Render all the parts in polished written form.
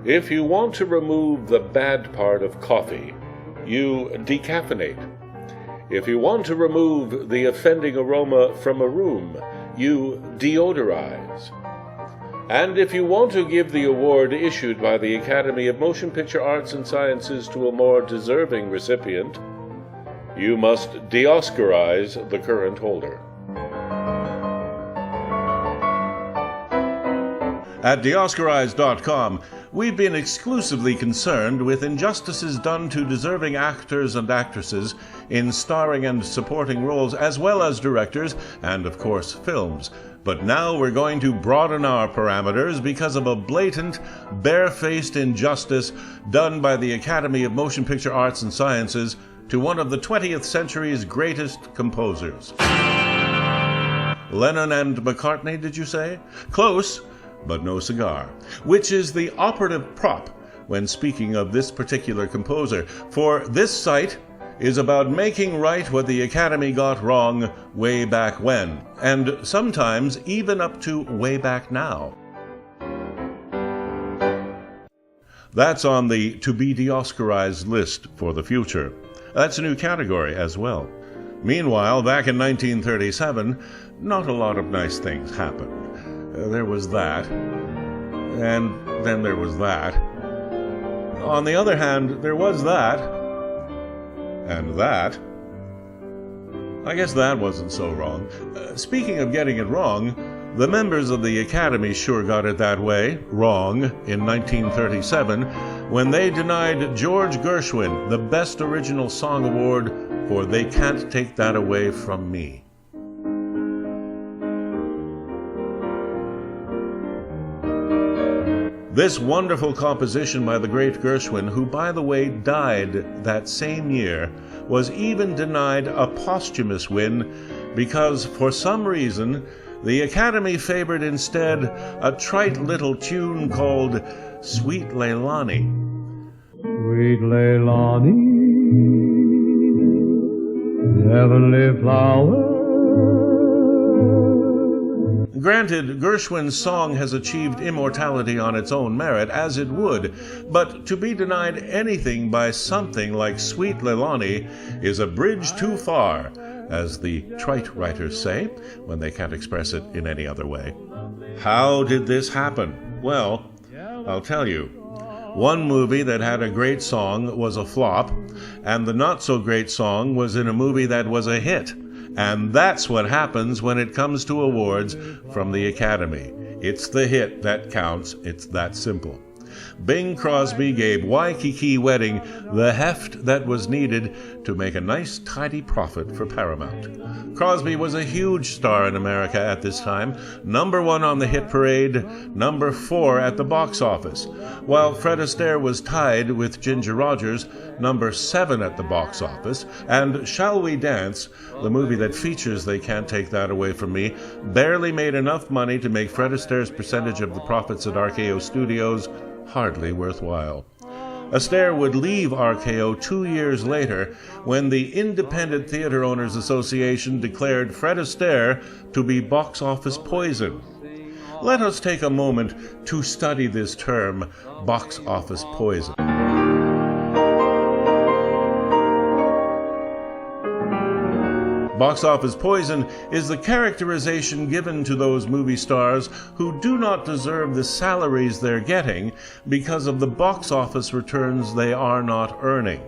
If you want to remove the bad part of coffee, you decaffeinate. If you want to remove the offending aroma from a room, you deodorize. And if you want to give the award issued by the Academy of Motion Picture Arts and Sciences to a more deserving recipient, you must DeOscarize the current holder. At DeOscarize.com, we've been exclusively concerned with injustices done to deserving actors and actresses in starring and supporting roles, as well as directors and, of course, films. But now we're going to broaden our parameters because of a blatant, barefaced injustice done by the Academy of Motion Picture Arts and Sciences to one of the 20th century's greatest composers. Lennon and McCartney, did you say? Close, but no cigar, which is the operative prop when speaking of this particular composer, for this site is about making right what the Academy got wrong way back when, and sometimes even up to way back now. That's on the to be deoscarized list for the future. That's a new category as well. Meanwhile, back in 1937, not a lot of nice things happened. There was that, and then there was that. On the other hand, there was that, and that. I guess that wasn't so wrong. Speaking of getting it wrong, the members of the Academy sure got it that way, wrong, in 1937, when they denied George Gershwin the Best Original Song Award for They Can't Take That Away From Me. This wonderful composition by the great Gershwin, who, by the way, died that same year, was even denied a posthumous win because, for some reason, the Academy favored instead a trite little tune called Sweet Leilani. Sweet Leilani, heavenly flower. Granted, Gershwin's song has achieved immortality on its own merit, as it would, but to be denied anything by something like Sweet Leilani is a bridge too far, as the trite writers say, when they can't express it in any other way. How did this happen? Well, I'll tell you. One movie that had a great song was a flop, and the not-so-great song was in a movie that was a hit. And that's what happens when it comes to awards from the Academy. It's the hit that counts. It's that simple. Bing Crosby gave Waikiki Wedding the heft that was needed to make a nice, tidy profit for Paramount. Crosby was a huge star in America at this time, #1 on the hit parade, #4 at the box office, while Fred Astaire was tied with Ginger Rogers, #7 at the box office, and Shall We Dance, the movie that features They Can't Take That Away From Me, barely made enough money to make Fred Astaire's percentage of the profits at RKO Studios hardly worthwhile. Astaire would leave RKO 2 years later when the Independent Theater Owners Association declared Fred Astaire to be box office poison. Let us take a moment to study this term, box office poison. Box office poison is the characterization given to those movie stars who do not deserve the salaries they're getting because of the box office returns they are not earning.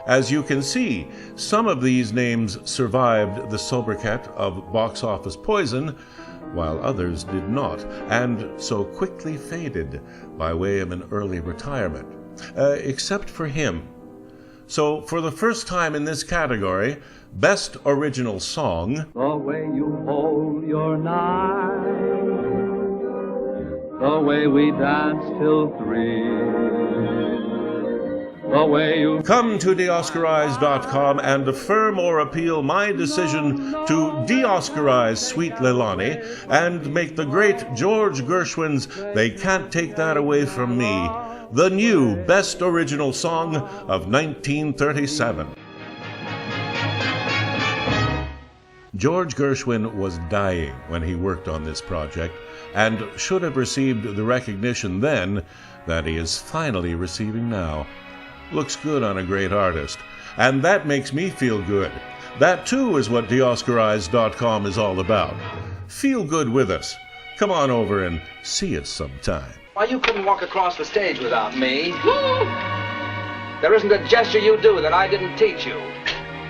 As you can see, some of these names survived the sobriquet of box office poison, while others did not, and so quickly faded by way of an early retirement. Except for him. So, for the first time in this category, Best Original Song. The way you hold your knife, the way we dance till 3, the way you... Come to DeOscarize.com and affirm or appeal my decision to DeOscarize Sweet Leilani and make the great George Gershwin's They Can't Take That Away From Me the new Best Original Song of 1937. George Gershwin was dying when he worked on this project and should have received the recognition then that he is finally receiving now. Looks good on a great artist, and that makes me feel good. That too is what DeOscarize.com is all about. Feel good with us. Come on over and see us sometime. Why, you couldn't walk across the stage without me. There isn't a gesture you do that I didn't teach you.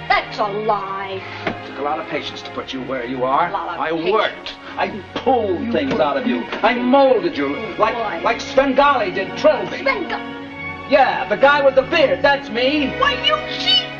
That's a lie. It took a lot of patience to put you where you are. I patience. worked. I pulled things out of you. I molded you like Svengali did Trilby. Svengali? Yeah, the guy with the beard, that's me. Why, you cheat!